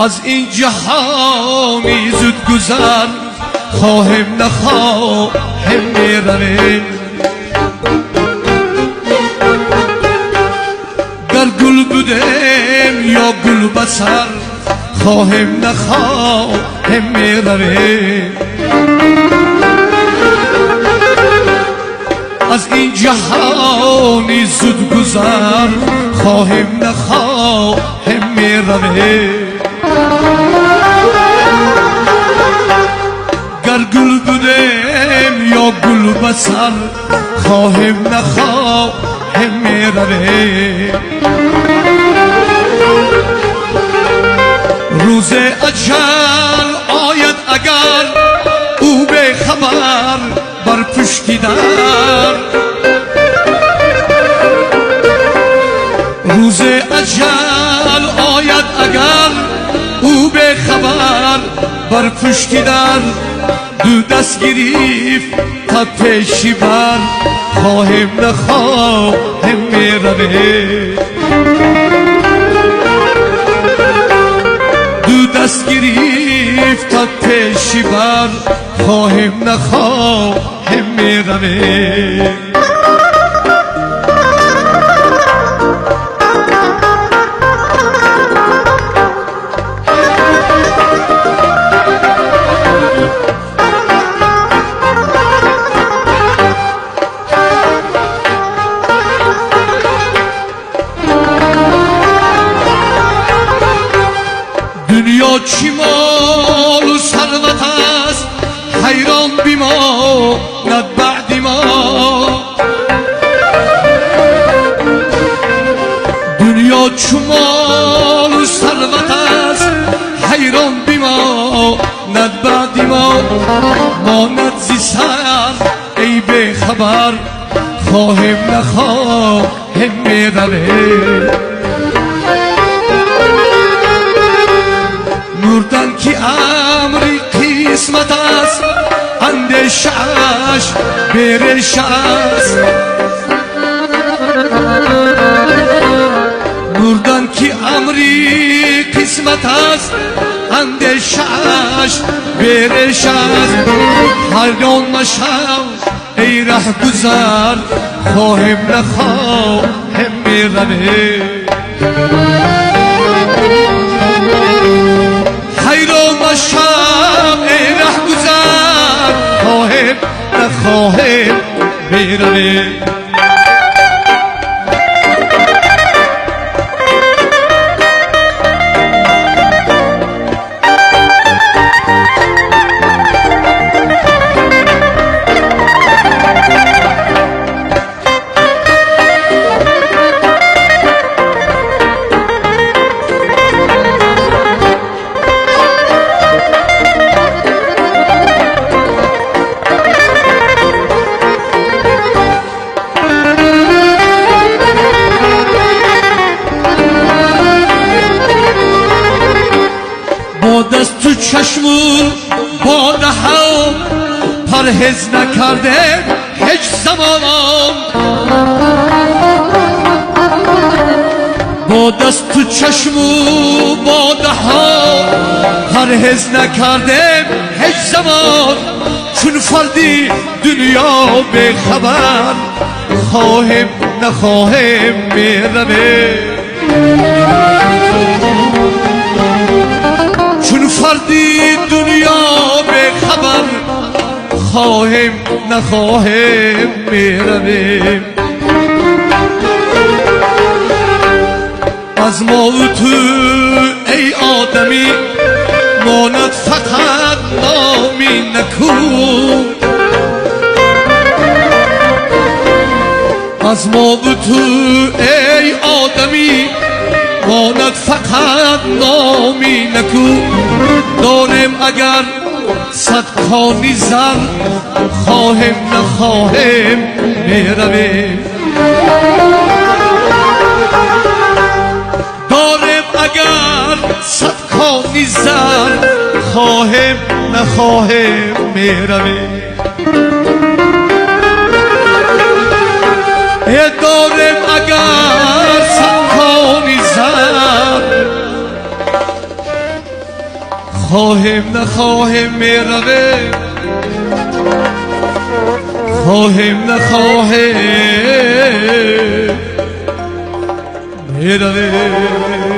از این جهانی زود گذر خواهم نخواهم میرویم. گر گل بودم یا گل بسر خواهم نخواهم میرویم. از این جهانی زود گذر خواهم نخواهم میرویم. گر گل بودم یا گل بسر خواهم نخواهم میرویم. روز اجل آید اگر او به خبر بر پشتی در. روز اجل آید اگر او به خبر بر پشتی در. دو دست گریفت تا پیشی بر خواهم نخواهم میرویم. دو دست گریفت تا پیشی بر خواهم نخواهم میرویم. دنیا چی مال و ثروت است حیران بی ما ند بعد ما. دنیا چی مال و ثروت است حیران بی ما ند بعد ما. ماند زی سر ای به خبر خواهم نخواهم میرویم. مردن که امری قسمت است اندیشش برش است. مردن که امری قسمت است اندیشش برش است. حیران مشو ای ره گذر خواهم نخواهم میرویم. حیران مشم ای ره گذر خواهم نخواهم میرویم. با دست تو چشمون با دهان پرهز نکرده هیچ زمان. با دست تو چشمون با دهان پرهز نکرده هیچ زمان. چون فردی دنیا به خبر خواهم نخواهم میرویم. چون فردی دنیا به خبر خواهم نخواهم میرویم. از ما و تو ای آدمی ماند فقط نامی نکو. از ما و تو ای آدمی ماند فقط نامی نکو. دانم اگر صد کانی زر خواهم نخواهم میرویم. دانم اگر صد کانی زر خواهم نخواهم میرویم. دارم اگر صد کانی زر خواهیم نخواهیم میروه خواهیم نخواهیم میروه